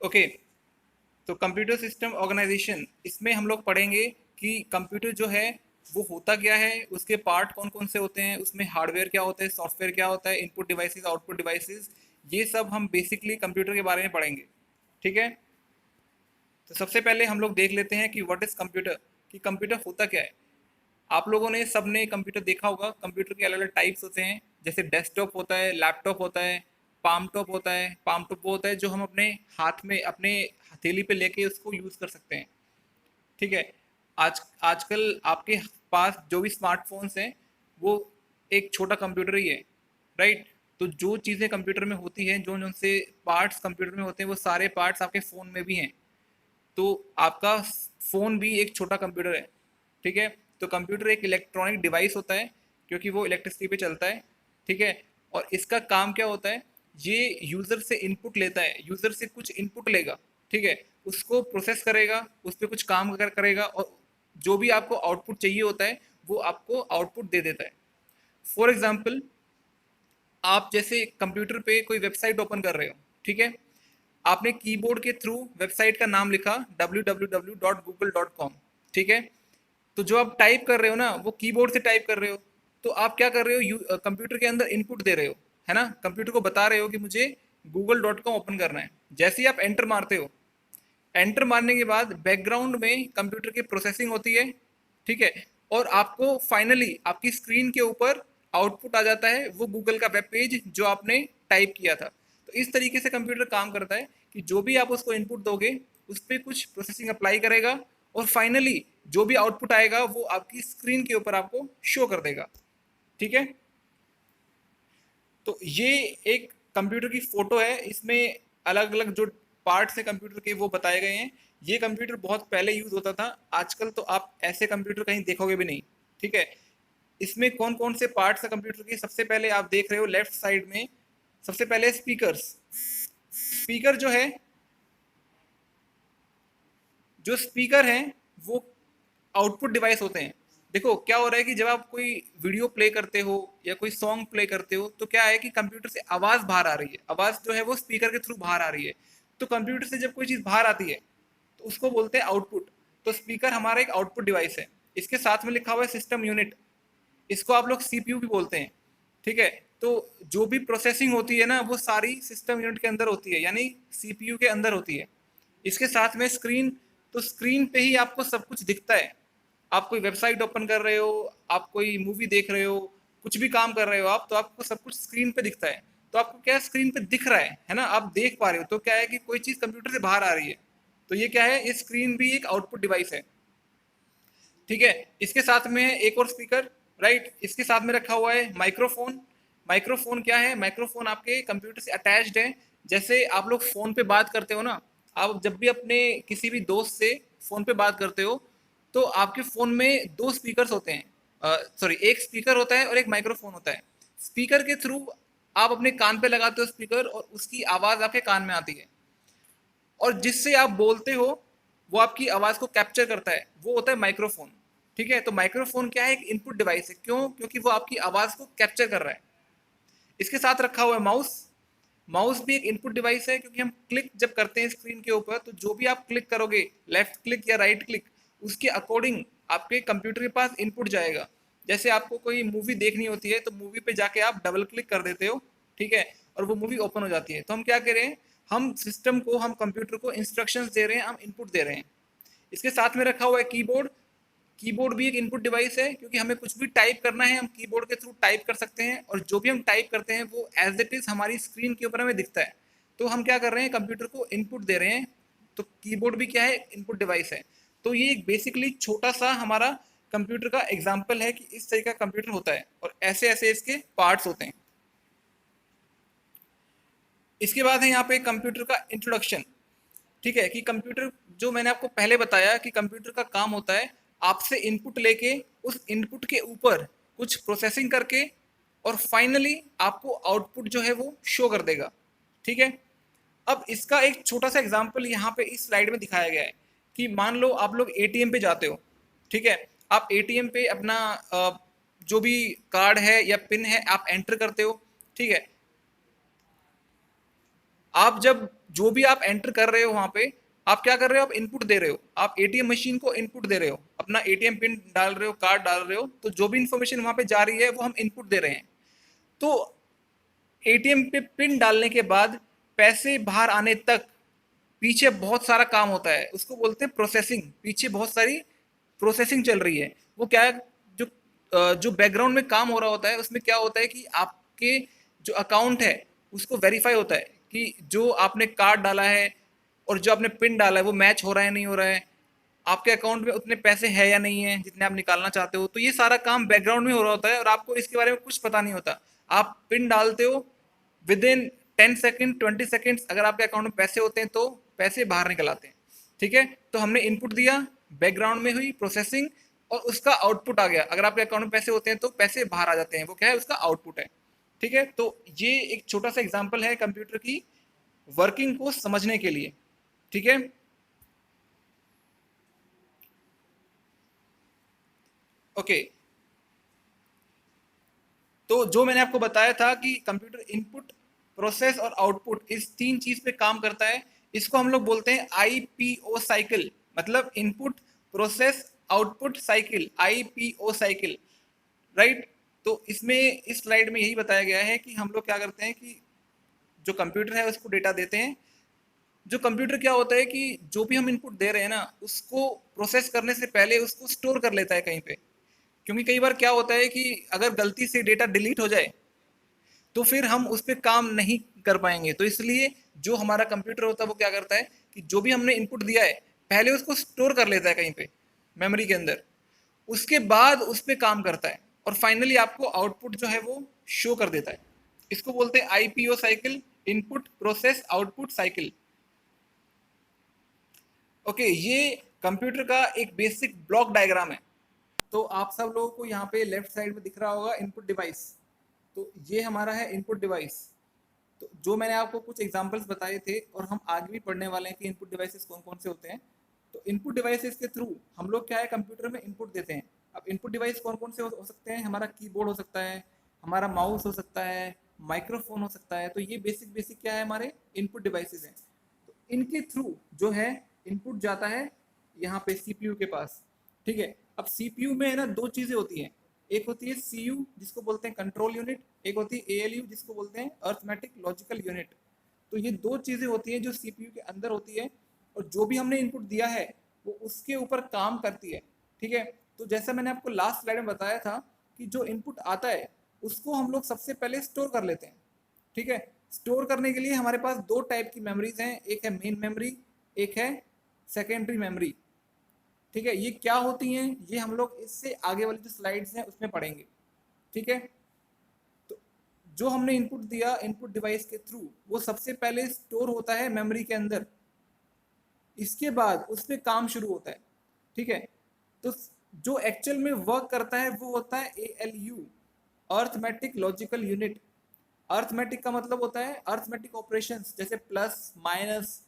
Okay, तो computer system organisation, इसमें हम लोग पढ़ेंगे कि कंप्यूटर जो है वो होता क्या है, उसके पार्ट कौन कौन से होते हैं, उसमें हार्डवेयर क्या होता है, सॉफ्टवेयर क्या होता है, इनपुट डिवाइसेस, आउटपुट डिवाइसेस, ये सब हम बेसिकली कंप्यूटर के बारे में पढ़ेंगे। ठीक है, तो सबसे पहले हम लोग देख लेते हैं कि व्हाट इज कंप्यूटर, कि कंप्यूटर होता क्या है। आप लोगों ने सबने कंप्यूटर देखा होगा, कंप्यूटर के अलग अलग टाइप्स होते हैं, जैसे डेस्कटॉप होता है, लैपटॉप होता है, पाम टॉप होता है। पाम टॉप वो होता है जो हम अपने हाथ में, अपने हथेली पे लेके उसको यूज़ कर सकते हैं। ठीक है, आजकल आपके पास जो भी स्मार्टफोन्स हैं वो एक छोटा कंप्यूटर ही है, राइट। तो जो चीज़ें कंप्यूटर में होती हैं, जो उनसे पार्ट्स कंप्यूटर में होते हैं, वो सारे पार्ट्स आपके फ़ोन में भी हैं। तो आपका फ़ोन भी एक छोटा कंप्यूटर है। ठीक है, तो कंप्यूटर एक इलेक्ट्रॉनिक डिवाइस होता है क्योंकि वो इलेक्ट्रिसिटी पे चलता है। ठीक है, और इसका काम क्या होता है, ये यूज़र से इनपुट लेता है, यूज़र से कुछ इनपुट लेगा। ठीक है, उसको प्रोसेस करेगा, उस पर कुछ काम करेगा, और जो भी आपको आउटपुट चाहिए होता है वो आपको आउटपुट दे देता है। फॉर एग्जाम्पल, आप जैसे कंप्यूटर पे कोई वेबसाइट ओपन कर रहे हो। ठीक है, आपने कीबोर्ड के थ्रू वेबसाइट का नाम लिखा www.google.com। ठीक है, तो जो आप टाइप कर रहे हो ना, वो कीबोर्ड से टाइप कर रहे हो। तो आप क्या कर रहे हो, कंप्यूटर के अंदर इनपुट दे रहे हो, है ना, कंप्यूटर को बता रहे हो कि मुझे google.com ओपन करना है। जैसे ही आप एंटर मारते हो, एंटर मारने के बाद बैकग्राउंड में कंप्यूटर की प्रोसेसिंग होती है। ठीक है, और आपको फाइनली आपकी स्क्रीन के ऊपर आउटपुट आ जाता है, वो गूगल का वेब पेज जो आपने टाइप किया था। तो इस तरीके से कंप्यूटर काम करता है कि जो भी आप उसको इनपुट दोगे, उस पर कुछ प्रोसेसिंग अप्लाई करेगा, और फाइनली जो भी आउटपुट आएगा वो आपकी स्क्रीन के ऊपर आपको शो कर देगा। ठीक है, तो ये एक कंप्यूटर की फोटो है, इसमें अलग अलग जो पार्ट्स हैं कंप्यूटर के वो बताए गए हैं। ये कंप्यूटर बहुत पहले यूज होता था, आजकल तो आप ऐसे कंप्यूटर कहीं देखोगे भी नहीं। ठीक है, इसमें कौन कौन से पार्ट्स हैं कंप्यूटर के, सबसे पहले आप देख रहे हो लेफ्ट साइड में, सबसे पहले स्पीकर्स। स्पीकर जो है, जो स्पीकर हैं वो आउटपुट डिवाइस होते हैं। देखो क्या हो रहा है कि जब आप कोई वीडियो प्ले करते हो या कोई सॉन्ग प्ले करते हो, तो क्या है कि कंप्यूटर से आवाज़ बाहर आ रही है, आवाज़ जो है वो स्पीकर के थ्रू बाहर आ रही है। तो कंप्यूटर से जब कोई चीज़ बाहर आती है तो उसको बोलते हैं आउटपुट। तो स्पीकर हमारा एक आउटपुट डिवाइस है। इसके साथ में लिखा हुआ है सिस्टम यूनिट, इसको आप लोग सीपीयू भी बोलते हैं। ठीक है, तो जो भी प्रोसेसिंग होती है ना, वो सारी सिस्टम यूनिट के अंदर होती है, यानी सीपीयू के अंदर होती है। इसके साथ में स्क्रीन, तो स्क्रीन पे ही आपको सब कुछ दिखता है। आप कोई वेबसाइट ओपन कर रहे हो, आप कोई मूवी देख रहे हो, कुछ भी काम कर रहे हो आप, तो आपको सब कुछ स्क्रीन पे दिखता है। तो आपको क्या स्क्रीन पे दिख रहा है ना, आप देख पा रहे हो। तो क्या है कि कोई चीज़ कंप्यूटर से बाहर आ रही है, तो ये क्या है, ये स्क्रीन भी एक आउटपुट डिवाइस है। ठीक है, इसके साथ में है एक और स्पीकर, राइट। इसके साथ में रखा हुआ है माइक्रोफोन। माइक्रोफोन क्या है, माइक्रोफोन आपके कंप्यूटर से अटैच्ड है। जैसे आप लोग फ़ोन पे बात करते हो ना, आप जब भी अपने किसी भी दोस्त से फ़ोन पे बात करते हो, तो आपके फ़ोन में दो स्पीकर्स होते हैं, सॉरी, एक स्पीकर होता है और एक माइक्रोफोन होता है। स्पीकर के थ्रू आप अपने कान पे लगाते हो स्पीकर, और उसकी आवाज़ आपके कान में आती है, और जिससे आप बोलते हो वो आपकी आवाज़ को कैप्चर करता है, वो होता है माइक्रोफोन। ठीक है, तो माइक्रोफोन क्या है, एक इनपुट डिवाइस है। क्यों, क्योंकि वो आपकी आवाज़ को कैप्चर कर रहा है। इसके साथ रखा हुआ है माउस। माउस भी एक इनपुट डिवाइस है, क्योंकि हम क्लिक जब करते हैं स्क्रीन के ऊपर, तो जो भी आप क्लिक करोगे, लेफ्ट क्लिक या राइट क्लिक, उसके अकॉर्डिंग आपके कंप्यूटर के पास इनपुट जाएगा। जैसे आपको कोई मूवी देखनी होती है, तो मूवी पे जाके आप डबल क्लिक कर देते हो। ठीक है, और वो मूवी ओपन हो जाती है। तो हम क्या कर रहे हैं, हम सिस्टम को, हम कंप्यूटर को इंस्ट्रक्शंस दे रहे हैं, हम इनपुट दे रहे हैं। इसके साथ में रखा हुआ है कीबोर्ड। कीबोर्ड भी एक इनपुट डिवाइस है, क्योंकि हमें कुछ भी टाइप करना है हम कीबोर्ड के थ्रू टाइप कर सकते हैं, और जो भी हम टाइप करते हैं वो एज इट इज़ हमारी स्क्रीन के ऊपर हमें दिखता है। तो हम क्या कर रहे हैं, कंप्यूटर को इनपुट दे रहे हैं। तो कीबोर्ड भी क्या है, इनपुट डिवाइस है। तो ये एक बेसिकली छोटा सा हमारा कंप्यूटर का एग्जाम्पल है कि इस तरीके का कंप्यूटर होता है, और ऐसे ऐसे इसके पार्ट्स होते हैं। इसके बाद है यहाँ पे कंप्यूटर का इंट्रोडक्शन। ठीक है, कि कंप्यूटर, जो मैंने आपको पहले बताया कि कंप्यूटर का काम होता है आपसे इनपुट लेके, उस इनपुट के ऊपर कुछ प्रोसेसिंग करके, और फाइनली आपको आउटपुट जो है वो शो कर देगा। ठीक है, अब इसका एक छोटा सा एग्जांपल यहाँ पे इस स्लाइड में दिखाया गया है, कि मान लो आप लोग एटीएम पे जाते हो। ठीक है, आप एटीएम पे अपना जो भी कार्ड है या पिन है आप एंटर करते हो। ठीक है, आप जब जो भी आप एंटर कर रहे हो वहां पे, आप क्या कर रहे हो, आप इनपुट दे रहे हो, आप एटीएम मशीन को इनपुट दे रहे हो, अपना एटीएम पिन डाल रहे हो, कार्ड डाल रहे हो, तो जो भी इंफॉर्मेशन वहां पे जा रही है वो हम इनपुट दे रहे हैं। तो एटीएम पे पिन डालने के बाद पैसे बाहर आने तक पीछे बहुत सारा काम होता है, उसको बोलते हैं प्रोसेसिंग। पीछे बहुत सारी प्रोसेसिंग चल रही है। वो क्या है, जो जो बैकग्राउंड में काम हो रहा होता है उसमें क्या होता है कि आपके जो अकाउंट है उसको वेरीफाई होता है कि जो आपने कार्ड डाला है और जो आपने पिन डाला है वो मैच हो रहा है नहीं हो रहा है, आपके अकाउंट में उतने पैसे हैं या नहीं है जितने आप निकालना चाहते हो। तो ये सारा काम बैकग्राउंड में हो रहा होता है और आपको इसके बारे में कुछ पता नहीं होता। आप पिन डालते हो, विद इन 10 सेकेंड 20 सेकेंड्स अगर आपके अकाउंट में पैसे होते हैं तो पैसे बाहर निकल आते हैं। ठीक है, तो हमने इनपुट दिया, बैकग्राउंड में हुई प्रोसेसिंग और उसका आउटपुट आ गया। अगर आपके अकाउंट में पैसे होते हैं तो पैसे बाहर आ जाते हैं, वो क्या है, उसका आउटपुट है। ठीक है, तो ये एक छोटा सा एग्जांपल है कंप्यूटर की वर्किंग को समझने के लिए। ठीक है, ओके। तो जो मैंने आपको बताया था कि कंप्यूटर इनपुट, प्रोसेस और आउटपुट इस तीन चीज पे काम करता है, इसको हम लोग बोलते हैं आईपीओ साइकिल। मतलब input process output cycle, IPO cycle, right. तो इसमें इस स्लाइड में यही बताया गया है कि हम लोग क्या करते हैं कि जो कंप्यूटर है उसको डेटा देते हैं। जो कंप्यूटर क्या होता है कि जो भी हम इनपुट दे रहे हैं ना उसको प्रोसेस करने से पहले उसको स्टोर कर लेता है कहीं पे। क्योंकि कई बार क्या होता है कि अगर गलती से डेटा डिलीट हो जाए तो फिर हम उस पर काम नहीं कर पाएंगे। तो इसलिए जो हमारा कंप्यूटर होता है वो क्या करता है कि जो भी हमने इनपुट दिया है पहले उसको स्टोर कर लेता है कहीं पे मेमोरी के अंदर, उसके बाद उस पर काम करता है और फाइनली आपको आउटपुट जो है वो शो कर देता है। इसको बोलते हैं IPO cycle, input process output cycle. Okay, ये कंप्यूटर का एक बेसिक ब्लॉक डायग्राम है। तो आप सब लोगों को यहाँ पे लेफ्ट साइड में दिख रहा होगा इनपुट डिवाइस। तो ये हमारा है इनपुट डिवाइस। तो जो मैंने आपको कुछ एग्जांपल्स बताए थे और हम आगे भी पढ़ने वाले हैं कि इनपुट डिवाइसेस कौन कौन से होते हैं। तो इनपुट डिवाइसेस के थ्रू हम लोग क्या है कंप्यूटर में इनपुट देते हैं। अब इनपुट डिवाइस कौन कौन से हो सकते हैं, हमारा कीबोर्ड हो सकता है, हमारा माउस हो सकता है, माइक्रोफोन हो सकता है। तो ये बेसिक बेसिक क्या है, हमारे इनपुट डिवाइसेस हैं। तो इनके थ्रू जो है इनपुट जाता है यहाँ पे सीपीयू के पास। ठीक है, अब सीपीयू में है ना दो चीजें होती हैं। एक होती है सीयू जिसको बोलते हैं कंट्रोल यूनिट, एक होती है एएलयू जिसको बोलते हैं अर्थमेटिक लॉजिकल यूनिट। तो ये दो चीजें होती हैं जो सीपीयू के अंदर होती है और जो भी हमने इनपुट दिया है वो उसके ऊपर काम करती है। ठीक है, तो जैसा मैंने आपको लास्ट स्लाइड में बताया था कि जो इनपुट आता है उसको हम लोग सबसे पहले स्टोर कर लेते हैं। ठीक है, स्टोर करने के लिए हमारे पास दो टाइप की मेमोरीज हैं, एक है मेन मेमोरी, एक है सेकेंडरी मेमोरी। ठीक है, ये क्या होती हैं ये हम लोग इससे आगे वाली जो स्लाइड्स हैं उसमें पढ़ेंगे। ठीक है, तो जो हमने इनपुट दिया इनपुट डिवाइस के थ्रू वो सबसे पहले स्टोर होता है मेमोरी के अंदर, इसके बाद उस पर काम शुरू होता है। ठीक है, तो जो एक्चुअल में वर्क करता है वो होता है ALU, arithmetic logical unit. Arithmetic का मतलब होता है अर्थमेटिक ऑपरेशंस, जैसे प्लस माइनस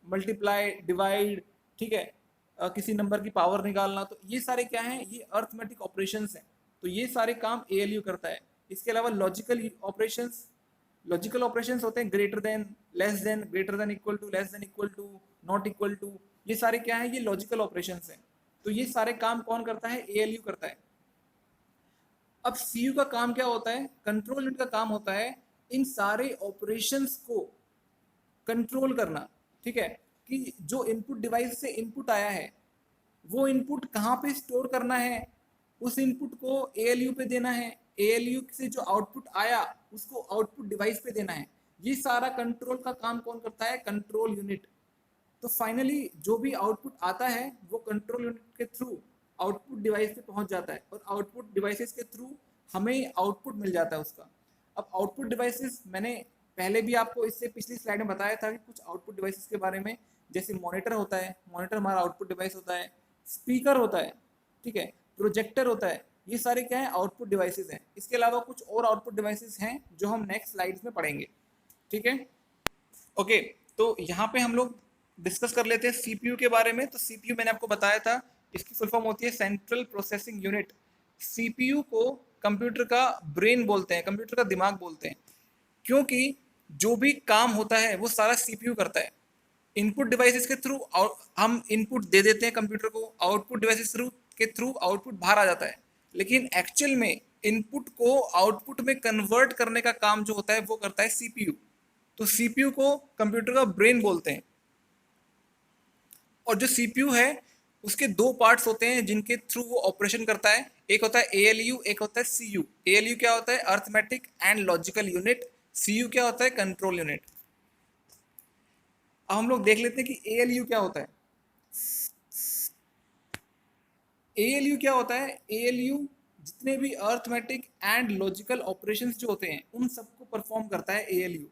मल्टीप्लाई डिवाइड। ठीक है, किसी नंबर की पावर निकालना, तो ये सारे क्या हैं, ये अर्थमेटिक ऑपरेशंस हैं। तो ये सारे काम एएलयू करता है। इसके अलावा लॉजिकल ऑपरेशंस, लॉजिकल ऑपरेशंस होते हैं greater than, less than, greater than equal to, less than equal to, not equal to. ये सारे क्या है, ये लॉजिकल ऑपरेशंस हैं। तो ये सारे काम कौन करता है, एएलयू करता है। अब सीयू का काम क्या होता है, कंट्रोल यूनिट का काम होता है इन सारे ऑपरेशंस को कंट्रोल करना। ठीक है, कि जो इनपुट डिवाइस से इनपुट आया है वो इनपुट कहाँ पे स्टोर करना है, उस इनपुट को एएलयू पे देना है, एएलयू से जो आउटपुट आया उसको आउटपुट डिवाइस पे देना है। ये सारा कंट्रोल का काम कौन करता है, कंट्रोल यूनिट। तो फाइनली जो भी आउटपुट आता है वो कंट्रोल यूनिट के थ्रू आउटपुट डिवाइस पे पहुंच जाता है और आउटपुट डिवाइसेस के थ्रू हमें आउटपुट मिल जाता है उसका। अब आउटपुट डिवाइसेस मैंने पहले भी आपको इससे पिछली स्लाइड में बताया था कि कुछ आउटपुट डिवाइसेस के बारे में, जैसे मॉनिटर होता है, मॉनिटर हमारा आउटपुट डिवाइस होता है, स्पीकर होता है, ठीक है, प्रोजेक्टर होता है। ये सारे क्या है, आउटपुट डिवाइसेस हैं। इसके अलावा कुछ और आउटपुट डिवाइसेस हैं जो हम नेक्स्ट स्लाइड्स में पढ़ेंगे। ठीक है, ओके। तो यहाँ पे हम लोग डिस्कस कर लेते हैं सीपीयू के बारे में। तो सीपीयू मैंने आपको बताया था, इसकी फुल फॉर्म होती है सेंट्रल प्रोसेसिंग यूनिट। सीपीयू को कंप्यूटर का ब्रेन बोलते हैं, कंप्यूटर का दिमाग बोलते हैं, क्योंकि जो भी काम होता है वो सारा सीपीयू करता है। इनपुट डिवाइसेस के थ्रू हम इनपुट दे देते हैं कंप्यूटर को, आउटपुट डिवाइसेस थ्रू के थ्रू आउटपुट बाहर आ जाता है। लेकिन एक्चुअल में इनपुट को आउटपुट में कन्वर्ट करने का काम जो होता है वो करता है सीपीयू। तो सीपीयू को कंप्यूटर का ब्रेन बोलते हैं। और जो सीपीयू है उसके दो पार्ट्स होते हैं जिनके थ्रू वो ऑपरेशन करता है। एक होता है एएलयू, एक होता है सीयू। एएलयू क्या होता है? Arithmetic and logical unit. CU क्या होता है? Control unit. अब हम लोग देख लेते हैं कि एएलयू क्या होता है। एएलयू क्या होता है? एएलयू जितने भी अर्थमेटिक एंड लॉजिकल ऑपरेशंस जो होते हैं उन सबको परफॉर्म करता है एएलयू।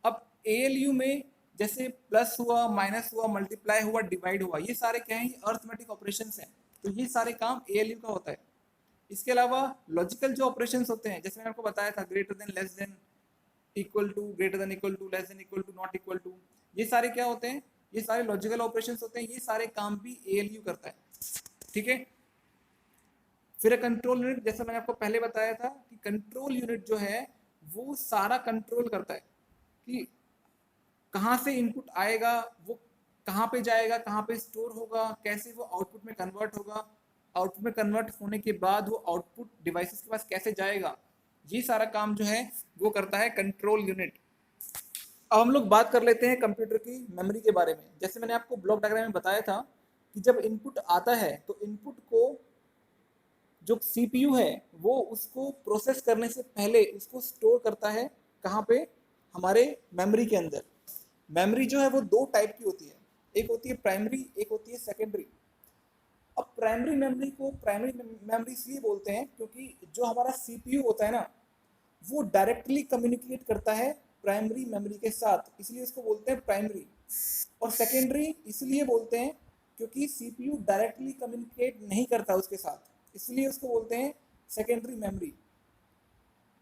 अब एएलयू में जैसे प्लस हुआ, माइनस हुआ, मल्टीप्लाई हुआ, डिवाइड हुआ, ये सारे क्या हैं? ये अर्थमेटिक ऑपरेशंस हैं। तो ये सारे काम एएलयू का होता है। इसके अलावा लॉजिकल जो ऑपरेशंस होते हैं, जैसे मैंने आपको बताया था, greater than, less than, equal to, greater than equal to, less than equal to, not equal to, ये सारे क्या होते हैं? ये सारे लॉजिकल ऑपरेशंस होते हैं। ये सारे काम भी एएलयू करता है। ठीक है। फिर कंट्रोल यूनिट, जैसा मैंने आपको पहले बताया था कि कंट्रोल यूनिट जो है वो सारा कंट्रोल करता है कि कहाँ से इनपुट आएगा, वो कहाँ पे जाएगा, कहाँ पे स्टोर होगा, कैसे वो आउटपुट में कन्वर्ट होगा, आउटपुट में कन्वर्ट होने के बाद वो आउटपुट डिवाइसेस के पास कैसे जाएगा, ये सारा काम जो है वो करता है कंट्रोल यूनिट। अब हम लोग बात कर लेते हैं कंप्यूटर की मेमोरी के बारे में। जैसे मैंने आपको ब्लॉक डायग्राम में बताया था कि जब इनपुट आता है तो इनपुट को जो सीपीयू है वो उसको प्रोसेस करने से पहले उसको स्टोर करता है। कहाँ पे? हमारे मेमोरी के अंदर। मेमोरी जो है वो दो टाइप की होती है, एक होती है प्राइमरी, एक होती है सेकेंडरी। अब प्राइमरी मेमोरी को प्राइमरी मेमोरी इसलिए बोलते हैं क्योंकि जो हमारा सीपीयू होता है ना वो डायरेक्टली कम्युनिकेट करता है प्राइमरी मेमोरी के साथ, इसलिए उसको बोलते हैं प्राइमरी। और सेकेंडरी इसलिए बोलते हैं क्योंकि सीपीयू डायरेक्टली कम्युनिकेट नहीं करता उसके साथ, इसलिए उसको बोलते हैं सेकेंडरी मेमोरी।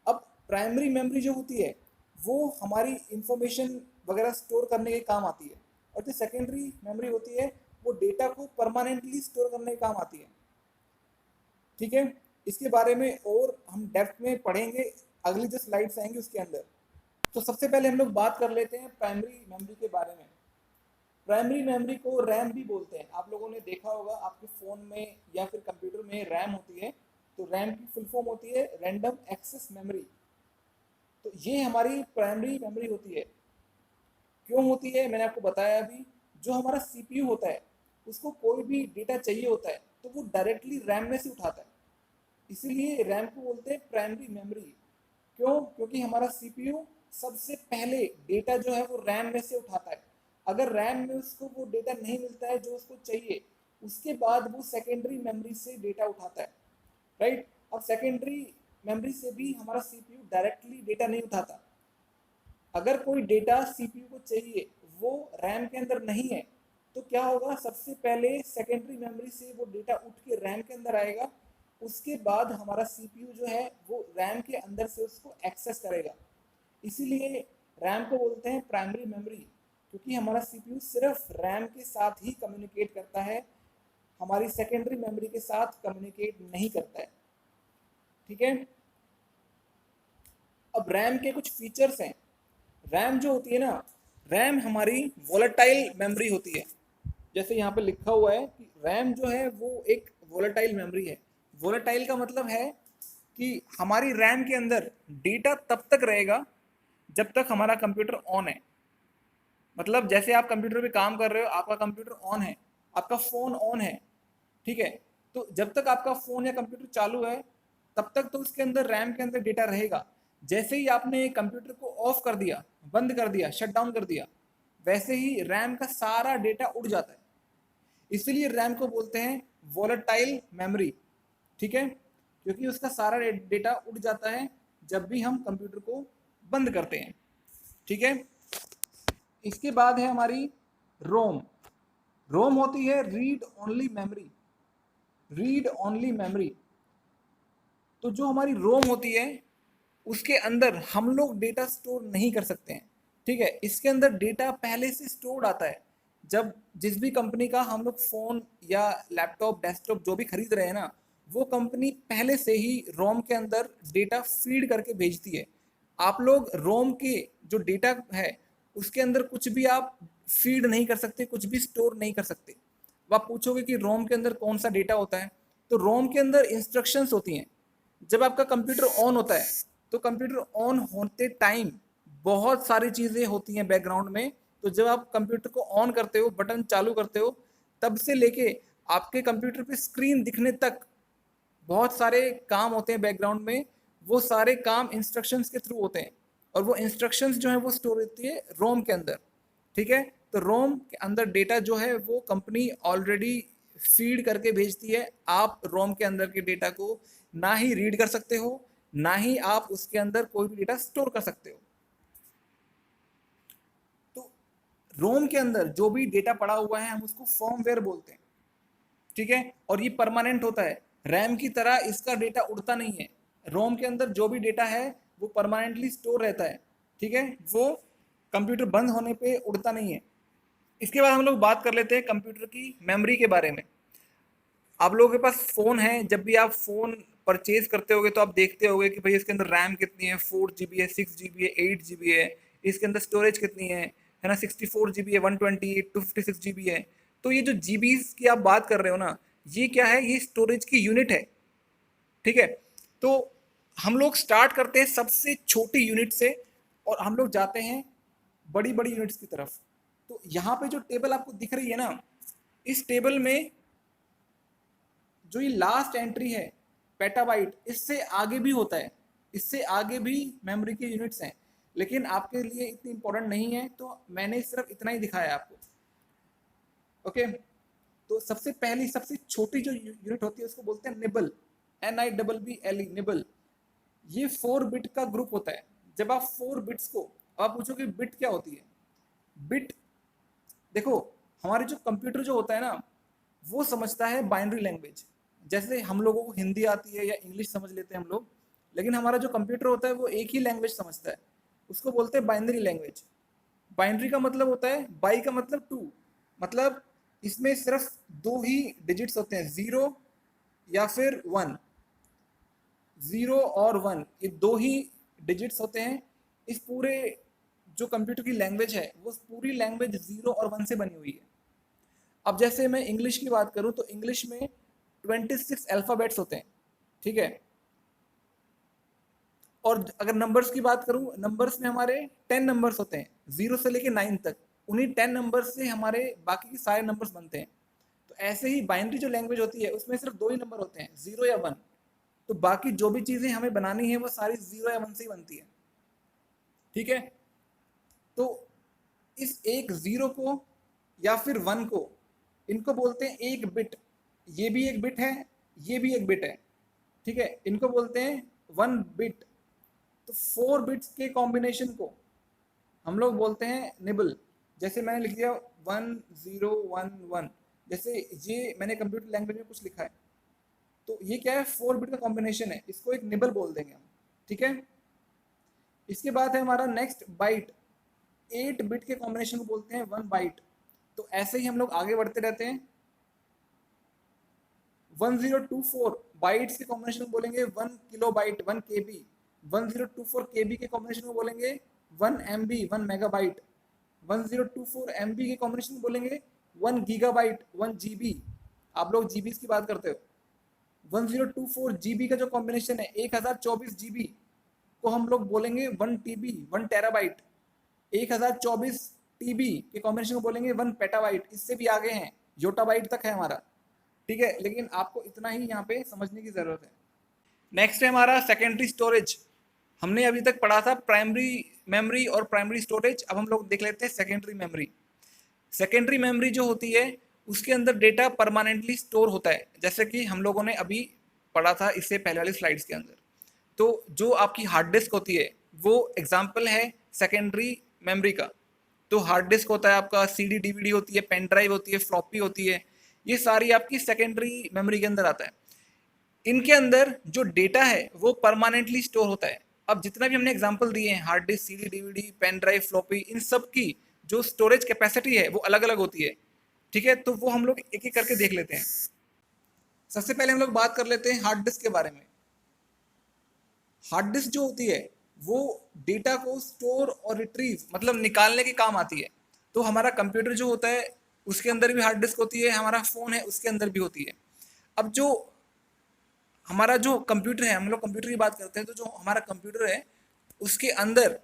अब प्राइमरी मेमोरी जो होती है वो हमारी इंफॉर्मेशन वगैरह स्टोर करने के काम आती है, और जो सेकेंडरी मेमोरी होती है वो डेटा को परमानेंटली स्टोर करने के काम आती है। ठीक है। इसके बारे में और हम डेप्थ में पढ़ेंगे अगली जो स्लाइड्स आएंगी उसके अंदर। तो सबसे पहले हम लोग बात कर लेते हैं प्राइमरी मेमोरी के बारे में। प्राइमरी मेमोरी को रैम भी बोलते हैं। आप लोगों ने देखा होगा आपके फ़ोन में या फिर कंप्यूटर में रैम होती है, तो रैम की फुल फॉर्म होती है रैंडम एक्सेस मेमोरी। तो ये हमारी प्राइमरी मेमोरी होती है। क्यों होती है मैंने आपको बताया अभी। जो हमारा सीपीयू होता है उसको कोई भी डेटा चाहिए होता है तो वो डायरेक्टली रैम में से उठाता है, इसीलिए रैम को बोलते हैं प्राइमरी मेमोरी। क्यों? क्योंकि हमारा सीपीयू सबसे पहले डेटा जो है वो रैम में से उठाता है। अगर रैम में उसको वो डेटा नहीं मिलता है जो उसको चाहिए, उसके बाद वो सेकेंडरी मेमोरी से डेटा उठाता है। राइट। अब सेकेंडरी मेमोरी से भी हमारा सीपीयू डायरेक्टली डेटा नहीं उठाता। अगर कोई डेटा सीपीयू को चाहिए वो रैम के अंदर नहीं है तो क्या होगा? सबसे पहले सेकेंडरी मेमोरी से वो डेटा उठ के रैम के अंदर आएगा, उसके बाद हमारा सीपीयू जो है वो रैम के अंदर से उसको एक्सेस करेगा। इसीलिए रैम को बोलते हैं प्राइमरी मेमोरी, क्योंकि हमारा सीपीयू सिर्फ रैम के साथ ही कम्युनिकेट करता है, हमारी सेकेंडरी मेमोरी के साथ कम्युनिकेट नहीं करता है। ठीक है। अब रैम के कुछ फीचर्स हैं। रैम जो होती है ना, रैम हमारी वोलेटाइल मेमोरी होती है। जैसे यहाँ पे लिखा हुआ है कि रैम जो है वो एक वोलेटाइल मेमोरी है। वोलेटाइल का मतलब है कि हमारी रैम के अंदर डेटा तब तक रहेगा जब तक हमारा कंप्यूटर ऑन है। मतलब जैसे आप कंप्यूटर पे काम कर रहे हो, आपका कंप्यूटर ऑन है, आपका फ़ोन ऑन है, ठीक है, तो जब तक आपका फ़ोन या कंप्यूटर चालू है तब तक तो उसके अंदर रैम के अंदर डेटा रहेगा। जैसे ही आपने कंप्यूटर को ऑफ कर दिया, बंद कर दिया, शट डाउन कर दिया, वैसे ही रैम का सारा डेटा उड़ जाता है। इसीलिए रैम को बोलते हैं वोलेटाइल मेमोरी। ठीक है। क्योंकि उसका सारा डेटा उड़ जाता है जब भी हम कंप्यूटर को बंद करते हैं। ठीक है। इसके बाद है हमारी रोम। रोम होती है read only memory. Read only memory. तो जो हमारी रोम होती है उसके अंदर हम लोग डेटा स्टोर नहीं कर सकते हैं। ठीक है। इसके अंदर डेटा पहले से स्टोर्ड आता है। जब जिस भी कंपनी का हम लोग फ़ोन या लैपटॉप, डेस्कटॉप जो भी खरीद रहे हैं ना, वो कंपनी पहले से ही रोम के अंदर डेटा फीड करके भेजती है। आप लोग रोम के जो डेटा है उसके अंदर कुछ भी आप फीड नहीं कर सकते, कुछ भी स्टोर नहीं कर सकते। अब आप पूछोगे कि रोम के अंदर कौन सा डेटा होता है, तो रोम के अंदर इंस्ट्रक्शंस होती हैं। जब आपका कंप्यूटर ऑन होता है तो कंप्यूटर ऑन होते टाइम बहुत सारी चीज़ें होती हैं बैकग्राउंड में। तो जब आप कंप्यूटर को ऑन करते हो, बटन चालू करते हो, तब से लेके आपके कंप्यूटर पे स्क्रीन दिखने तक बहुत सारे काम होते हैं बैकग्राउंड में। वो सारे काम इंस्ट्रक्शंस के थ्रू होते हैं, और वो इंस्ट्रक्शंस जो है वो स्टोर होती है रोम के अंदर। ठीक है, तो रोम के अंदर डेटा जो है वो कंपनी ऑलरेडी फीड करके भेजती है। आप रोम के अंदर के डेटा को ना ही रीड कर सकते हो, ना ही आप उसके अंदर कोई भी डेटा स्टोर कर सकते हो। तो रोम के अंदर जो भी डेटा पड़ा हुआ है हम उसको फर्मवेयर बोलते हैं। ठीक है, और ये परमानेंट होता है। रैम की तरह इसका डेटा उड़ता नहीं है। रोम के अंदर जो भी डेटा है वो परमानेंटली स्टोर रहता है। ठीक है, वो कंप्यूटर बंद होने पे उड़ता नहीं है। इसके बाद हम लोग बात कर लेते हैं कंप्यूटर की मेमोरी के बारे में। आप लोगों के पास फ़ोन है, जब भी आप फ़ोन परचेज करते होगे तो आप देखते होगे कि भाई इसके अंदर रैम कितनी है, 4 GB है, 6 GB है, 8 GB है। इसके अंदर स्टोरेज कितनी है ना, 64 GB है, 128, 256 GB है। तो ये जो जीबीज की आप बात कर रहे हो ना, ये क्या है, ये स्टोरेज की यूनिट है। ठीक है, तो हम लोग स्टार्ट करते हैं सबसे छोटी यूनिट से और हम लोग जाते हैं बड़ी बड़ी यूनिट्स की तरफ। तो यहाँ पे जो टेबल आपको दिख रही है ना, इस टेबल में जो ये लास्ट एंट्री है पेटाबाइट, इससे आगे भी होता है, इससे आगे भी मेमोरी के यूनिट्स हैं, लेकिन आपके लिए इतनी इंपॉर्टेंट नहीं है तो मैंने सिर्फ इतना ही दिखाया आपको। ओके, तो सबसे पहली सबसे छोटी जो यूनिट होती है उसको बोलते हैं निबल, NIBBLE, निबल। ये 4 बिट का ग्रुप होता है। जब आप 4 बिट्स को, आप पूछोगे बिट क्या होती है। बिट, देखो, हमारे जो कंप्यूटर जो होता है ना वो समझता है बाइनरी लैंग्वेज। जैसे हम लोगों को हिंदी आती है या इंग्लिश समझ लेते हैं हम लोग, लेकिन हमारा जो कंप्यूटर होता है वो एक ही लैंग्वेज समझता है, उसको बोलते हैं बाइनरी लैंग्वेज। बाइनरी का मतलब होता है, बाई का मतलब टू, मतलब इसमें सिर्फ दो ही डिजिट्स होते हैं, जीरो या फिर वन। जीरो और वन, ये दो ही डिजिट्स होते हैं। इस पूरे जो कंप्यूटर की लैंग्वेज है वो पूरी लैंग्वेज जीरो और वन से बनी हुई है। अब जैसे मैं इंग्लिश की बात करूं तो इंग्लिश में 26 अल्फ़ाबेट्स होते हैं। ठीक है, और अगर नंबर्स की बात करूं, नंबर्स में हमारे 10 नंबर्स होते हैं, 0 से लेके 9 तक। उन्हीं 10 नंबर्स से हमारे बाकी के सारे नंबर्स बनते हैं। तो ऐसे ही बाइनरी जो लैंग्वेज होती है उसमें सिर्फ दो ही नंबर होते हैं, 0 या 1। तो बाकी जो भी चीज़ें हमें बनानी है वो सारी 0 या 1 से ही बनती है। ठीक है, तो इस एक 0 को या फिर 1 को, इनको बोलते हैं एक बिट। ये भी एक बिट है, ये भी एक बिट है। ठीक है, इनको बोलते हैं 1 बिट। तो 4 बिट्स के कॉम्बिनेशन को हम लोग बोलते हैं निबल। जैसे मैंने लिख दिया 1011, जैसे ये मैंने कंप्यूटर लैंग्वेज में कुछ लिखा है, तो ये क्या है, 4 बिट का कॉम्बिनेशन है, इसको एक निबल बोल देंगे हम। ठीक है, इसके बाद है हमारा नेक्स्ट बाइट। 8 बिट के कॉम्बिनेशन को बोलते हैं 1 बाइट। तो ऐसे ही हम लोग आगे बढ़ते रहते हैं। 1024 बाइट्स के कॉम्बिनेशन को बोलेंगे 1 किलोबाइट, 1 KB। 1024 KB के कॉम्बिनेशन को बोलेंगे 1 MB, 1 मेगाबाइट। 1024 MB के कॉम्बिनेशन को बोलेंगे 1 गीगाबाइट, 1 GB। आप लोग जीबीज की बात करते हो। 1024 GB का जो कॉम्बिनेशन है 1024 GB को हम लोग बोलेंगे 1 TB, 1 टेराबाइट। 1024 TB के कॉम्बिनेशन को बोलेंगे 1 पेटाबाइट। इससे भी आगे हैं, योटाबाइट तक है हमारा। ठीक है, लेकिन आपको इतना ही यहाँ पे समझने की जरूरत है। नेक्स्ट है हमारा सेकेंडरी स्टोरेज। हमने अभी तक पढ़ा था प्राइमरी मेमोरी और प्राइमरी स्टोरेज, अब हम लोग देख लेते हैं सेकेंडरी मेमोरी। सेकेंडरी मेमोरी जो होती है उसके अंदर डेटा परमानेंटली स्टोर होता है, जैसे कि हम लोगों ने अभी पढ़ा था इससे पहले वाली स्लाइड्स के अंदर। तो जो आपकी हार्ड डिस्क होती है वो एग्जाम्पल है सेकेंडरी मेमोरी का। तो हार्ड डिस्क होता है आपका, CD DVD होती है, पेन ड्राइव होती है, फ्लॉपी होती है, ये सारी आपकी सेकेंडरी मेमोरी के अंदर आता है। इनके अंदर जो डेटा है वो परमानेंटली स्टोर होता है। अब जितना भी हमने एग्जांपल दिए हैं, hard disk, CD DVD, pen drive, floppy, इन सब की जो स्टोरेज कैपेसिटी है वो अलग अलग होती है। ठीक है, तो वो हम लोग एक एक करके देख लेते हैं। सबसे पहले हम लोग बात कर लेते हैं हार्ड डिस्क के बारे में। हार्ड डिस्क जो होती है वो डेटा को स्टोर और रिट्रीव मतलब निकालने के काम आती है। तो हमारा कंप्यूटर जो होता है उसके अंदर भी हार्ड डिस्क होती है, हमारा फ़ोन है उसके अंदर भी होती है। अब जो हमारा जो कंप्यूटर है, हम लोग कंप्यूटर की बात करते हैं, तो जो हमारा कंप्यूटर है उसके अंदर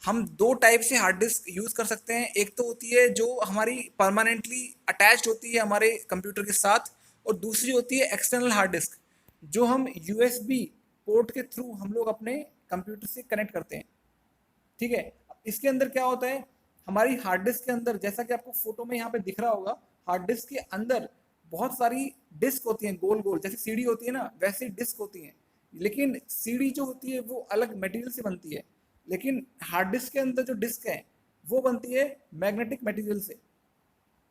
हम दो टाइप से हार्ड डिस्क यूज़ कर सकते हैं। एक तो होती है जो हमारी परमानेंटली अटैच्ड होती है हमारे कंप्यूटर के साथ, और दूसरी होती है एक्सटर्नल हार्ड डिस्क जो हम यूएसबी पोर्ट के थ्रू हम लोग अपने कंप्यूटर से कनेक्ट करते हैं। ठीक है, इसके अंदर क्या होता है, हमारी हार्ड डिस्क के अंदर जैसा कि आपको फोटो में यहाँ पे दिख रहा होगा, हार्ड डिस्क के अंदर बहुत सारी डिस्क होती हैं, गोल गोल जैसे सीडी होती है ना वैसे डिस्क होती हैं। लेकिन सीडी जो होती है वो अलग मटेरियल से बनती है, लेकिन हार्ड डिस्क के अंदर जो डिस्क है वो बनती है मैग्नेटिक मटेरियल से।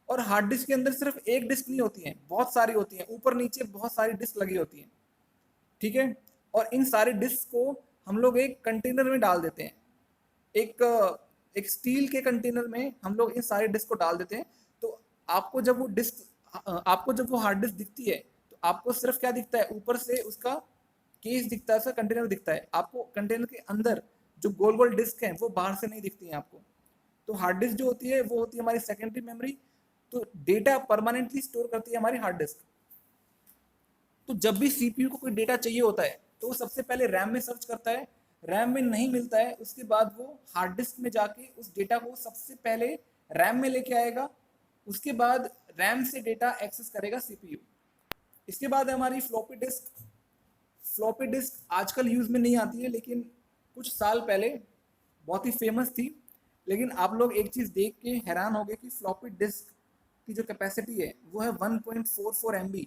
और हार्ड डिस्क के अंदर सिर्फ एक डिस्क नहीं होती है, बहुत सारी होती हैं, ऊपर नीचे बहुत सारी डिस्क लगी होती हैं। ठीक है, और इन सारे डिस्क को हम लोग एक कंटेनर में डाल देते हैं, एक एक स्टील के कंटेनर में हम लोग इन सारे डिस्क को डाल देते हैं। तो आपको जब वो डिस्क आपको जब वो हार्ड डिस्क दिखती है तो आपको सिर्फ क्या दिखता है, ऊपर से उसका केस दिखता है, उसका कंटेनर दिखता है, आपको कंटेनर के अंदर जो गोल गोल डिस्क है वो बाहर से नहीं दिखती है आपको। तो हार्ड डिस्क जो होती है वो होती है हमारी सेकेंडरी मेमोरी। तो डेटा परमानेंटली स्टोर करती है हमारी हार्ड डिस्क। तो जब भी सीपीयू को कोई डेटा चाहिए होता है तो वो सबसे पहले रैम में सर्च करता है, रैम में नहीं मिलता है उसके बाद वो हार्ड डिस्क में जाके उस डेटा को सबसे पहले रैम में लेके आएगा, उसके बाद रैम से डेटा एक्सेस करेगा सीपीयू। इसके बाद है हमारी फ्लॉपी डिस्क। फ्लॉपी डिस्क आजकल यूज़ में नहीं आती है, लेकिन कुछ साल पहले बहुत ही फेमस थी। लेकिन आप लोग एक चीज़ देख के हैरान हो गए कि फ्लॉपी डिस्क की जो कैपेसिटी है वो है 1.44 MB।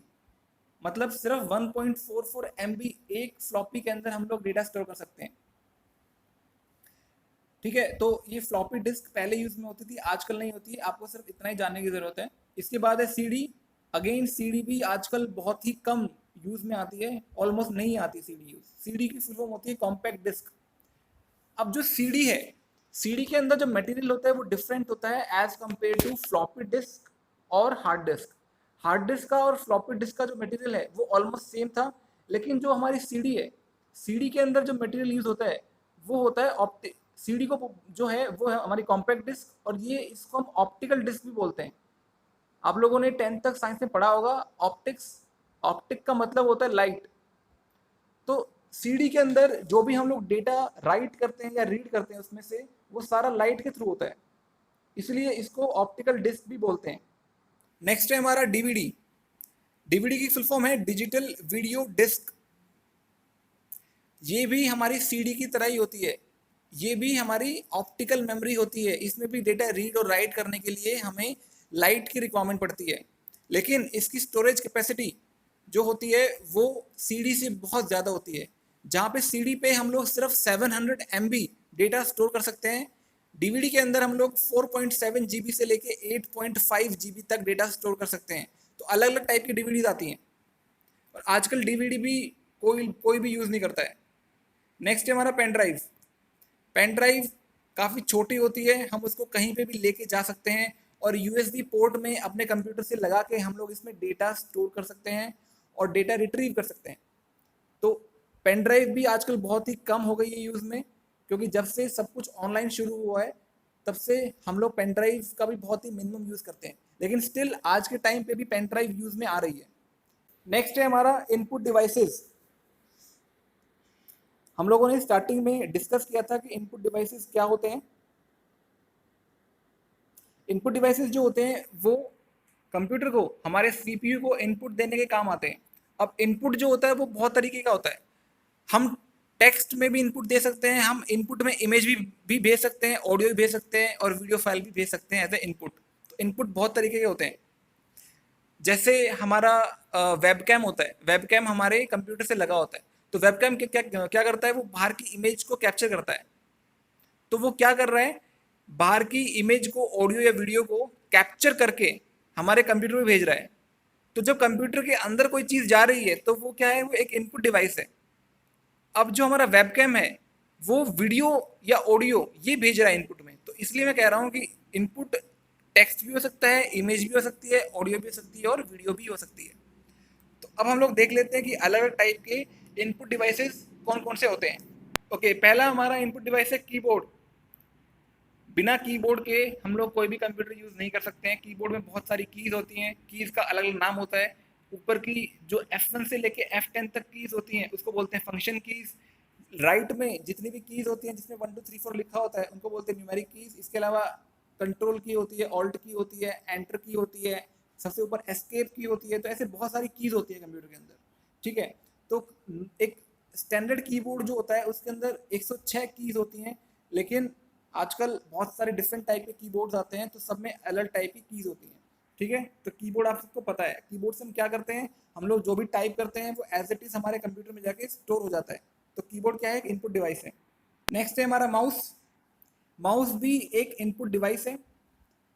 मतलब सिर्फ 1.44 MB एक फ्लॉपी के अंदर हम लोग डेटा स्टोर कर सकते हैं। ठीक है, तो ये फ्लॉपी डिस्क पहले यूज में होती थी, आजकल नहीं होती है, आपको सिर्फ इतना ही जानने की जरूरत है। इसके बाद है सीडी। अगेन सीडी भी आजकल बहुत ही कम यूज में आती है, ऑलमोस्ट नहीं आती सीडी यूज। सीडी की फुल फॉर्म होती है कॉम्पैक्ट डिस्क। अब जो सीडी है, सीडी के अंदर जो मटेरियल होता है वो डिफरेंट होता है as compare to floppy disk और हार्ड डिस्क। हार्ड डिस्क का और फ्लॉपी डिस्क का जो मटेरियल है वो ऑलमोस्ट सेम था, लेकिन जो हमारी सीडी है, सीडी के अंदर जो मटेरियल यूज होता है वो होता है ऑप्टिक। सीडी को जो है वो है हमारी कॉम्पैक्ट डिस्क, और ये इसको हम ऑप्टिकल डिस्क भी बोलते हैं। आप लोगों ने 10th तक साइंस में पढ़ा होगा ऑप्टिक्स। ऑप्टिक का मतलब होता है लाइट। तो सीडी के अंदर जो भी हम लोग डेटा राइट करते हैं या रीड करते हैं उसमें से वो सारा लाइट के थ्रू होता है, इसलिए इसको ऑप्टिकल डिस्क भी बोलते हैं। नेक्स्ट है हमारा डीवीडी। डीवीडी की फुल फॉर्म है डिजिटल वीडियो डिस्क। ये भी हमारी सीडी की तरह ही होती है, ये भी हमारी ऑप्टिकल मेमोरी होती है। इसमें भी डेटा रीड और राइट करने के लिए हमें लाइट की रिक्वायरमेंट पड़ती है, लेकिन इसकी स्टोरेज कैपेसिटी जो होती है वो सीडी से बहुत ज़्यादा होती है। जहाँ पे सीडी पे हम लोग सिर्फ 700 MB डेटा स्टोर कर सकते हैं, डीवीडी के अंदर हम लोग 4.7 GB से लेके 8.5 GB तक डेटा स्टोर कर सकते हैं। तो अलग अलग टाइप की डीवीडीज आती हैं, और आजकल डीवीडी भी कोई कोई भी यूज़ नहीं करता है। नेक्स्ट है हमारा पेन ड्राइव। पेन ड्राइव काफ़ी छोटी होती है, हम उसको कहीं पे भी लेके जा सकते हैं, और यूएसबी पोर्ट में अपने कंप्यूटर से लगा के हम लोग इसमें डेटा स्टोर कर सकते हैं और डेटा रिट्रीव कर सकते हैं। तो पेन ड्राइव भी आजकल बहुत ही कम हो गई है यूज़ में, क्योंकि जब से सब कुछ ऑनलाइन शुरू हुआ है तब से हम लोग पेन ड्राइव का भी बहुत ही मिनिमम यूज़ करते हैं, लेकिन स्टिल आज के टाइम पे भी पेन ड्राइव यूज़ में आ रही है। नेक्स्ट है हमारा इनपुट डिवाइसेस। हम लोगों ने स्टार्टिंग में डिस्कस किया था कि इनपुट डिवाइसेस क्या होते हैं। इनपुट डिवाइसेस जो होते हैं वो कंप्यूटर को, हमारे सीपीयू को इनपुट देने के काम आते हैं। अब इनपुट जो होता है वो बहुत तरीके का होता है। हम टेक्स्ट में भी इनपुट दे सकते हैं, हम इनपुट में इमेज भी भेज सकते हैं, ऑडियो भी भेज सकते हैं, और वीडियो फाइल भी भेज सकते हैं एज ए इनपुट। तो इनपुट बहुत तरीके के होते हैं। जैसे हमारा वेबकैम होता है, वेबकैम हमारे कंप्यूटर से लगा होता है। तो वेबकैम क्या क्या करता है, वो बाहर की इमेज को कैप्चर करता है। तो वो क्या कर रहा है, बाहर की इमेज को, ऑडियो या वीडियो को कैप्चर करके हमारे कंप्यूटर में भेज रहा है। तो जब कंप्यूटर के अंदर कोई चीज़ जा रही है तो वो क्या है, वो एक इनपुट डिवाइस है। अब जो हमारा वेबकैम है वो वीडियो या ऑडियो ये भेज रहा है इनपुट में। तो इसलिए मैं कह रहा हूँ कि इनपुट टेक्स्ट भी हो सकता है, इमेज भी हो सकती है, ऑडियो भी हो सकती है, और वीडियो भी हो सकती है। तो अब हम लोग देख लेते हैं कि अलग अलग टाइप के इनपुट डिवाइसेस कौन कौन से होते हैं। ओके, पहला हमारा इनपुट डिवाइस है कीबोर्ड। बिना कीबोर्ड के हम लोग कोई भी कंप्यूटर यूज नहीं कर सकते हैं। कीबोर्ड में बहुत सारी कीज होती हैं, कीज का अलग अलग नाम होता है। ऊपर की जो F1 से लेके F10 तक कीज होती हैं उसको बोलते हैं फंक्शन कीज। राइट में जितनी भी कीज होती हैं जिसमें 1 2 3 4 लिखा होता है उनको बोलते हैं न्यूमेरिक कीज। इसके अलावा कंट्रोल की होती है, ऑल्ट की होती है, एंटर की होती है, सबसे ऊपर एस्केप की होती है। तो ऐसे बहुत सारी कीज होती है कंप्यूटर के अंदर, ठीक है। तो एक स्टैंडर्ड कीबोर्ड जो होता है उसके अंदर 106 कीज होती हैं, लेकिन आजकल बहुत सारे डिफरेंट टाइप के कीबोर्ड्स आते हैं तो सब में अलग टाइप की कीज होती हैं, ठीक है। तो कीबोर्ड आप सबको पता है, कीबोर्ड से हम क्या करते हैं, हम लोग जो भी टाइप करते हैं वो एज इट इज हमारे कंप्यूटर में जाके स्टोर हो जाता है। तो कीबोर्ड क्या है, एक इनपुट डिवाइस है। नेक्स्ट है हमारा माउस। माउस भी एक इनपुट डिवाइस है,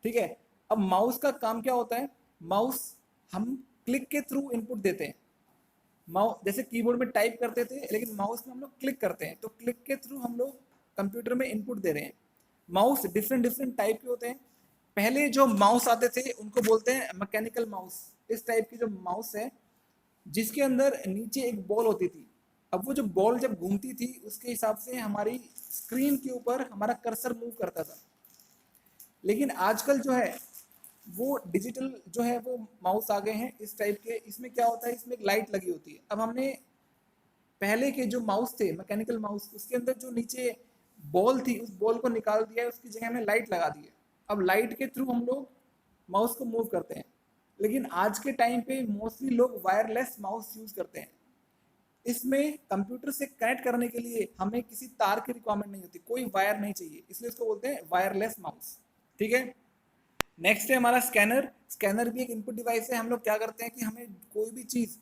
ठीक है। अब माउस का काम क्या होता है, माउस हम क्लिक के थ्रू इनपुट देते हैं। माउस जैसे कीबोर्ड में टाइप करते थे, लेकिन माउस में हम लोग क्लिक करते हैं, तो क्लिक के थ्रू हम लोग कंप्यूटर में इनपुट दे रहे हैं। माउस डिफरेंट डिफरेंट टाइप के होते हैं। पहले जो माउस आते थे उनको बोलते हैं मैकेनिकल माउस। इस टाइप की जो माउस है जिसके अंदर नीचे एक बॉल होती थी। अब वो जो बॉल जब घूमती थी उसके हिसाब से हमारी स्क्रीन के ऊपर हमारा कर्सर मूव करता था। लेकिन आजकल जो है वो डिजिटल जो है वो माउस आ गए हैं इस टाइप के। इसमें क्या होता है, इसमें एक लाइट लगी होती है। अब हमने पहले के जो माउस थे मैकेनिकल माउस, उसके अंदर जो नीचे बॉल थी उस बॉल को निकाल दिया है, उसकी जगह हमने लाइट लगा दी है। अब लाइट के थ्रू हम लोग माउस को मूव करते हैं। लेकिन आज के टाइम पे मोस्टली लोग वायरलेस माउस यूज करते हैं। इसमें कंप्यूटर से कनेक्ट करने के लिए हमें किसी तार की रिक्वायरमेंट नहीं होती, कोई वायर नहीं चाहिए, इसलिए इसको बोलते हैं वायरलेस माउस, ठीक है। नेक्स्ट है हमारा स्कैनर। स्कैनर भी एक इनपुट डिवाइस है। हम लोग क्या करते हैं कि हमें कोई भी चीज़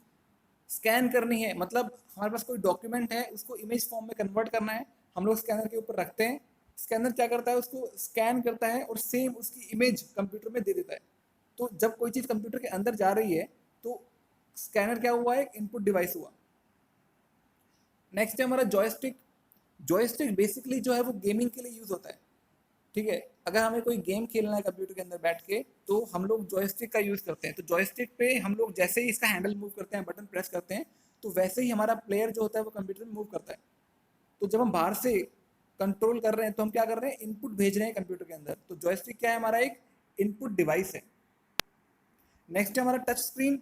स्कैन करनी है, मतलब हमारे पास कोई डॉक्यूमेंट है उसको इमेज फॉर्म में कन्वर्ट करना है, हम लोग स्कैनर के ऊपर रखते हैं। स्कैनर क्या करता है, उसको स्कैन करता है और सेम उसकी इमेज कंप्यूटर में दे देता है। तो जब कोई चीज़ कंप्यूटर के अंदर जा रही है तो स्कैनर क्या हुआ, एक इनपुट डिवाइस हुआ। नेक्स्ट है हमारा जॉयस्टिक। जॉयस्टिक बेसिकली जो है वो गेमिंग के लिए यूज होता है, ठीक है। अगर हमें कोई गेम खेलना है कंप्यूटर के अंदर बैठ के तो हम लोग जॉयस्टिक का यूज करते हैं। तो जॉयस्टिक पे हम लोग जैसे ही इसका हैंडल मूव करते हैं, बटन प्रेस करते हैं, तो वैसे ही हमारा प्लेयर जो होता है वो कंप्यूटर में मूव करता है। तो जब हम बाहर से कंट्रोल कर रहे हैं तो हम क्या कर रहे हैं, इनपुट भेज रहे हैं कंप्यूटर के अंदर। तो जॉयस्टिक क्या है, हमारा एक इनपुट डिवाइस है। नेक्स्ट है हमारा टच स्क्रीन।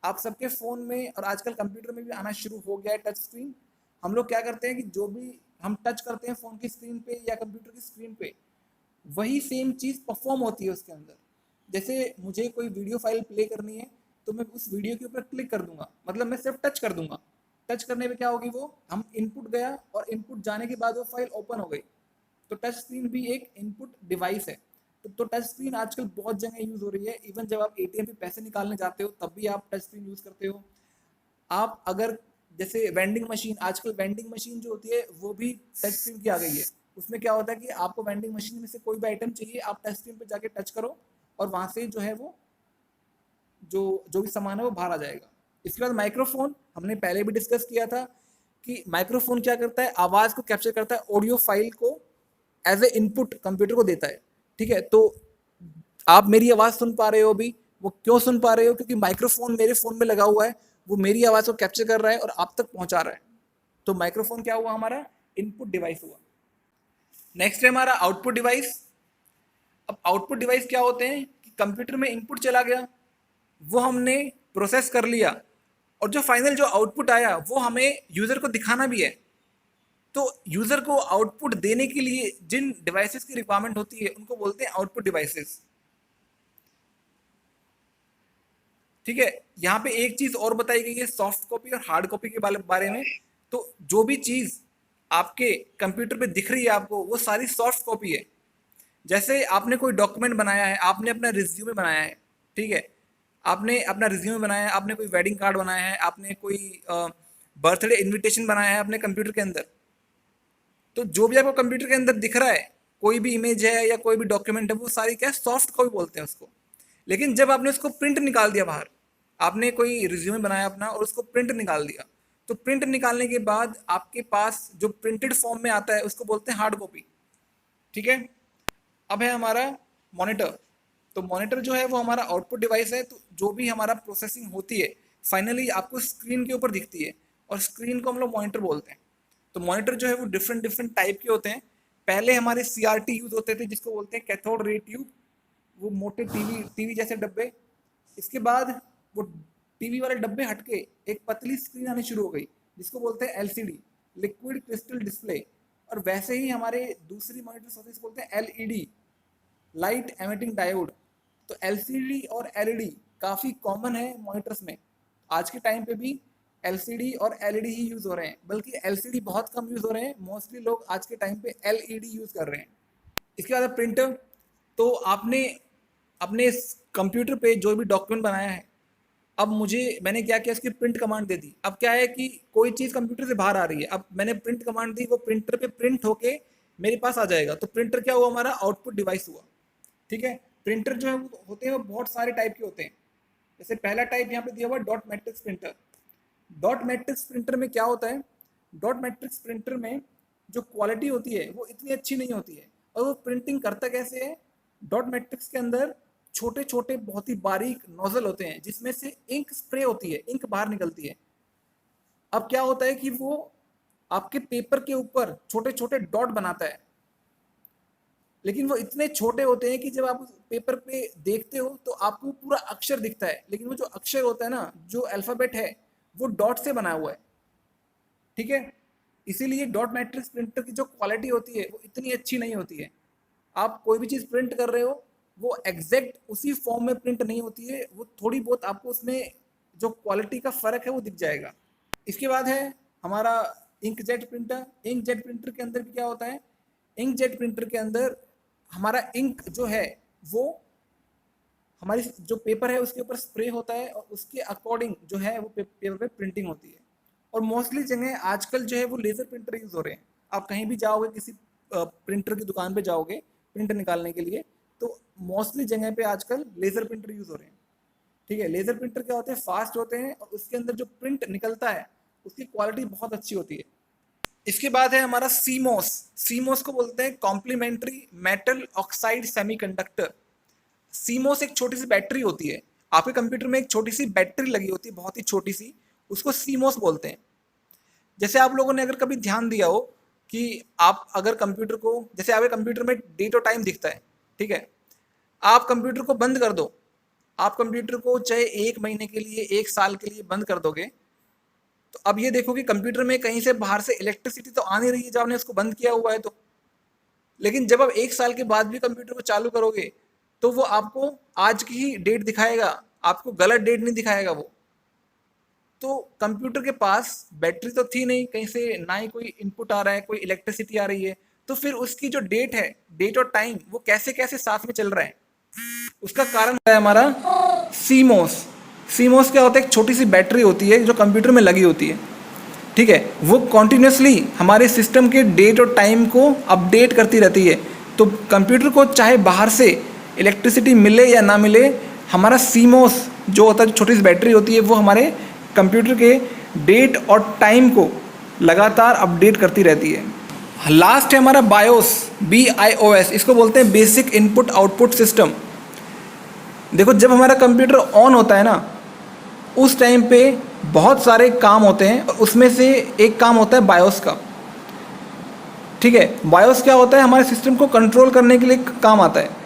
आप सबके फ़ोन में और आजकल कंप्यूटर में भी आना शुरू हो गया है टच स्क्रीन। हम लोग क्या करते हैं कि जो भी हम टच करते हैं फ़ोन की स्क्रीन पे या कंप्यूटर की स्क्रीन पे, वही सेम चीज़ परफॉर्म होती है उसके अंदर। जैसे मुझे कोई वीडियो फाइल प्ले करनी है तो मैं उस वीडियो के ऊपर क्लिक कर दूंगा, मतलब मैं सिर्फ टच कर दूंगा। टच करने पे क्या होगी, वो हम इनपुट गया और इनपुट जाने के बाद वो फाइल ओपन हो गई। तो टच स्क्रीन भी एक इनपुट डिवाइस है। तो टच स्क्रीन आजकल बहुत जगह यूज हो रही है। इवन जब आप एटीएम पे पैसे निकालने जाते हो तब भी आप टच स्क्रीन यूज करते हो। आप अगर जैसे वेंडिंग मशीन, आजकल वेंडिंग मशीन जो होती है वो भी टच स्क्रीन की आ गई है। उसमें क्या होता है कि आपको वेंडिंग मशीन में से कोई भी आइटम चाहिए, आप टच स्क्रीन पे जाके टच करो और वहां से जो है वो जो जो भी सामान है वो बाहर आ जाएगा। इसके बाद माइक्रोफोन, हमने पहले भी डिस्कस किया था कि माइक्रोफोन क्या करता है, आवाज़ को कैप्चर करता है, ऑडियो फाइल को एज ए इनपुट कंप्यूटर को देता है, ठीक है। तो आप मेरी आवाज़ सुन पा रहे हो अभी, वो क्यों सुन पा रहे हो, क्योंकि माइक्रोफोन मेरे फ़ोन में लगा हुआ है, वो मेरी आवाज़ को कैप्चर कर रहा है और आप तक पहुंचा रहा है। तो माइक्रोफोन क्या हुआ, हमारा इनपुट डिवाइस हुआ। नेक्स्ट है हमारा आउटपुट डिवाइस। अब आउटपुट डिवाइस क्या होते हैं कि कंप्यूटर में इनपुट चला गया, वो हमने प्रोसेस कर लिया, और जो फाइनल जो आउटपुट आया वो हमें यूज़र को दिखाना भी है। तो यूज़र को आउटपुट देने के लिए जिन डिवाइसेस की रिक्वायरमेंट होती है उनको बोलते हैं आउटपुट डिवाइसेस, ठीक है। यहाँ पे एक चीज़ और बताई गई है सॉफ्ट कॉपी और हार्ड कॉपी के बारे में। तो जो भी चीज़ आपके कंप्यूटर पे दिख रही है आपको, वो सारी सॉफ्ट कॉपी है। जैसे आपने कोई डॉक्यूमेंट बनाया है, आपने अपना रिज्यूमे बनाया है, ठीक है। आपने अपना रिज्यूमे बनाया है, आपने कोई वेडिंग कार्ड बनाया है, आपने कोई बर्थडे इनविटेशन बनाया है अपने कंप्यूटर के अंदर। तो जो भी आपको कंप्यूटर के अंदर दिख रहा है, कोई भी इमेज है या कोई भी डॉक्यूमेंट है, वो सारी क्या है, सॉफ्ट कॉपी बोलते हैं उसको। लेकिन जब आपने उसको प्रिंट निकाल दिया बाहर, आपने कोई रिज्यूमे बनाया अपना और उसको प्रिंट निकाल दिया, तो प्रिंट निकालने के बाद आपके पास जो प्रिंटेड फॉर्म में आता है उसको बोलते हैं हार्ड कॉपी, ठीक है। अब है हमारा मॉनिटर। तो मॉनिटर जो है वो हमारा आउटपुट डिवाइस है। तो जो भी हमारा प्रोसेसिंग होती है फाइनली आपको स्क्रीन के ऊपर दिखती है, और स्क्रीन को हम लोग मॉनिटर बोलते हैं। तो मॉनिटर जो है वो डिफरेंट डिफरेंट टाइप के होते हैं। पहले हमारे CRT यूज होते थे जिसको बोलते हैं कैथोड रे ट्यूब, वो मोटे टीवी टीवी जैसे डब्बे। इसके बाद वो टीवी वाले डब्बे हटके एक पतली स्क्रीन आनी शुरू हो गई जिसको बोलते हैं LCD, लिक्विड क्रिस्टल डिस्प्ले। और वैसे ही हमारे दूसरी मॉनिटर्स होते हैं जिसको बोलते हैं LED, लाइट एमिटिंग डायोड। तो LCD और LED काफ़ी कॉमन है मॉनिटर्स में। आज के टाइम पे भी LCD और LED ही यूज़ हो रहे हैं, बल्कि LCD बहुत कम यूज़ हो रहे हैं। मोस्टली लोग आज के टाइम पे LED यूज़ कर रहे हैं। इसके बाद प्रिंटर, तो आपने अपने कंप्यूटर पे जो भी डॉक्यूमेंट बनाया है, अब मैंने क्या किया, इसकी प्रिंट कमांड दे दी। अब क्या है कि कोई चीज़ कंप्यूटर से बाहर आ रही है, अब मैंने प्रिंट कमांड दी, वो प्रिंटर पे प्रिंट होके मेरे पास आ जाएगा। तो प्रिंटर क्या हुआ, हमारा आउटपुट डिवाइस हुआ। ठीक है, प्रिंटर जो है वो होते हैं वो बहुत सारे टाइप के होते हैं। जैसे पहला टाइप यहाँ पे दिया हुआ dot matrix printer. Dot matrix printer में क्या होता है, डॉट मैट्रिक्स प्रिंटर में जो क्वालिटी होती है वो इतनी अच्छी नहीं होती है। और वो प्रिंटिंग करता कैसे है, डॉट मैट्रिक्स के अंदर छोटे छोटे बहुत ही बारीक नोजल होते हैं जिसमें से इंक स्प्रे होती है, इंक बाहर निकलती है। अब क्या होता है कि वो आपके पेपर के ऊपर छोटे छोटे डॉट बनाता है, लेकिन वो इतने छोटे होते हैं कि जब आप उस पेपर पे देखते हो तो आपको पूरा अक्षर दिखता है, लेकिन वो जो अक्षर होता है ना, जो अल्फाबेट है, वो डॉट से बना हुआ है। ठीक है, इसीलिए डॉट मैट्रिक्स प्रिंटर की जो क्वालिटी होती है वो इतनी अच्छी नहीं होती है। आप कोई भी चीज़ प्रिंट कर रहे हो वो एग्जैक्ट उसी फॉर्म में प्रिंट नहीं होती है, वो थोड़ी बहुत आपको उसमें जो क्वालिटी का फ़र्क है वो दिख जाएगा। इसके बाद है हमारा इंकजेट प्रिंटर। इंकजेट प्रिंटर के अंदर भी क्या होता है, इंकजेट प्रिंटर के अंदर हमारा इंक जो है वो हमारी जो पेपर है उसके ऊपर स्प्रे होता है और उसके अकॉर्डिंग जो है वो पेपर पे प्रिंटिंग होती है। और मोस्टली जगह आजकल जो है वो लेज़र प्रिंटर यूज़ हो रहे हैं। आप कहीं भी जाओगे, किसी प्रिंटर की दुकान पे जाओगे प्रिंट निकालने के लिए, तो मोस्टली जगह पे आजकल लेज़र प्रिंटर यूज़ हो रहे हैं। ठीक है, लेज़र प्रिंटर क्या होते हैं, फास्ट होते हैं और उसके अंदर जो प्रिंट निकलता है उसकी क्वालिटी बहुत अच्छी होती है। इसके बाद है हमारा सीमोस। सीमोस को बोलते हैं complementary metal oxide semiconductor. CMOS एक छोटी सी बैटरी होती है, आपके कंप्यूटर में एक छोटी सी बैटरी लगी होती है, बहुत ही छोटी सी, उसको सीमोस बोलते हैं। जैसे आप लोगों ने अगर कभी ध्यान दिया हो कि आप अगर कंप्यूटर को, जैसे आपके कंप्यूटर में डेट और टाइम दिखता है, ठीक है, आप कंप्यूटर को बंद कर दो, आप कंप्यूटर को चाहे 1 महीने के लिए, 1 साल के लिए बंद कर दोगे, तो अब ये देखो कि कंप्यूटर में कहीं से बाहर से इलेक्ट्रिसिटी तो आ नहीं रही है जब आपने उसको बंद किया हुआ है तो। लेकिन जब आप 1 साल के बाद भी कंप्यूटर को चालू करोगे तो वो आपको आज की ही डेट दिखाएगा, आपको गलत डेट नहीं दिखाएगा वो। तो कंप्यूटर के पास बैटरी तो थी नहीं कहीं से, ना ही कोई इनपुट आ रहा है, कोई इलेक्ट्रिसिटी आ रही है, तो फिर उसकी जो डेट है, डेट और टाइम, वो कैसे कैसे साथ में चल रहा है, उसका कारण है हमारा सीमोस। सीमोस क्या होता है, एक छोटी सी बैटरी होती है जो कंप्यूटर में लगी होती है। ठीक है, वो कॉन्टिन्यूसली हमारे सिस्टम के डेट और टाइम को अपडेट करती रहती है। तो कंप्यूटर को चाहे बाहर से इलेक्ट्रिसिटी मिले या ना मिले, हमारा सीमोस जो होता है, जो छोटी सी बैटरी होती है, वो हमारे कंप्यूटर के डेट और टाइम को लगातार अपडेट करती रहती है। लास्ट है हमारा बायोस, BIOS। इसको बोलते हैं बेसिक इनपुट आउटपुट सिस्टम। देखो, जब हमारा कंप्यूटर ऑन होता है ना, उस टाइम पे बहुत सारे काम होते हैं और उसमें से एक काम होता है बायोस का। ठीक है, बायोस क्या होता है, हमारे सिस्टम को कंट्रोल करने के लिए काम आता है।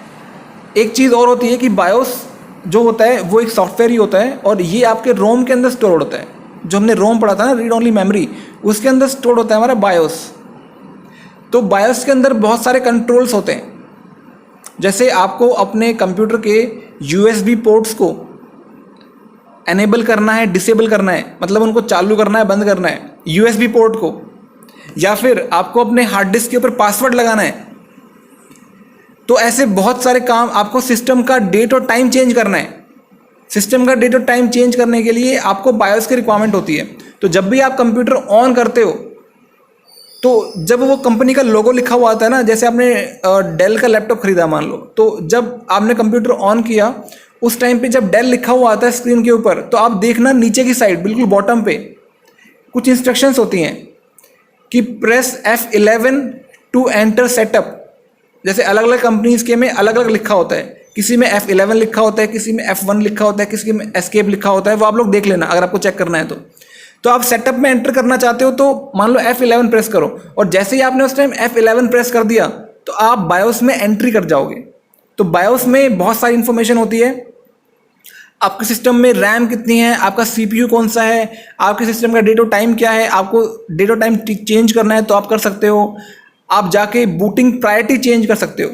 एक चीज़ और होती है कि बायोस जो होता है वो एक सॉफ्टवेयर ही होता है और ये आपके रोम के अंदर स्टोर होता है। जो हमने रोम पढ़ा था ना, रीड ओनली मेमोरी, उसके अंदर स्टोर होता है हमारा बायोस। तो बायोस के अंदर बहुत सारे कंट्रोल्स होते हैं। जैसे आपको अपने कंप्यूटर के USB पोर्ट्स को एनेबल करना है, डिसेबल करना है, मतलब उनको चालू करना है, बंद करना है, USB पोर्ट को, या फिर आपको अपने हार्ड डिस्क के ऊपर पासवर्ड लगाना है। तो ऐसे बहुत सारे काम, आपको सिस्टम का डेट और टाइम चेंज करना है। सिस्टम का डेट और टाइम चेंज करने के लिए आपको बायोस की रिक्वायरमेंट होती है। तो जब भी आप कंप्यूटर ऑन करते हो तो जब वो कंपनी का लोगो लिखा हुआ आता है ना, जैसे आपने डेल का लैपटॉप खरीदा मान लो, तो जब आपने कंप्यूटर ऑन किया उस टाइम पे जब डेल लिखा हुआ आता है स्क्रीन के ऊपर, तो आप देखना नीचे की साइड बिल्कुल बॉटम पे कुछ इंस्ट्रक्शंस होती हैं कि press F11 to enter setup. जैसे अलग अलग कंपनीज के में अलग अलग लिखा होता है, किसी में F11 लिखा होता है, किसी में F1 लिखा होता है, किसी में एस्केप लिखा होता है, वो आप लोग देख लेना अगर आपको चेक करना है तो। तो आप सेटअप में एंटर करना चाहते हो तो मान लो F11 प्रेस करो, और जैसे ही आपने उस टाइम F11 प्रेस कर दिया तो आप बायोस में एंट्री कर जाओगे। तो बायोस में बहुत सारी इंफॉर्मेशन होती है, आपके सिस्टम में रैम कितनी है, आपका CPU कौन सा है, आपके सिस्टम का डेट ऑफ टाइम क्या है, आपको डेट ऑफ टाइम चेंज करना है तो आप कर सकते हो, आप जाके बूटिंग प्रायोरिटी चेंज कर सकते हो।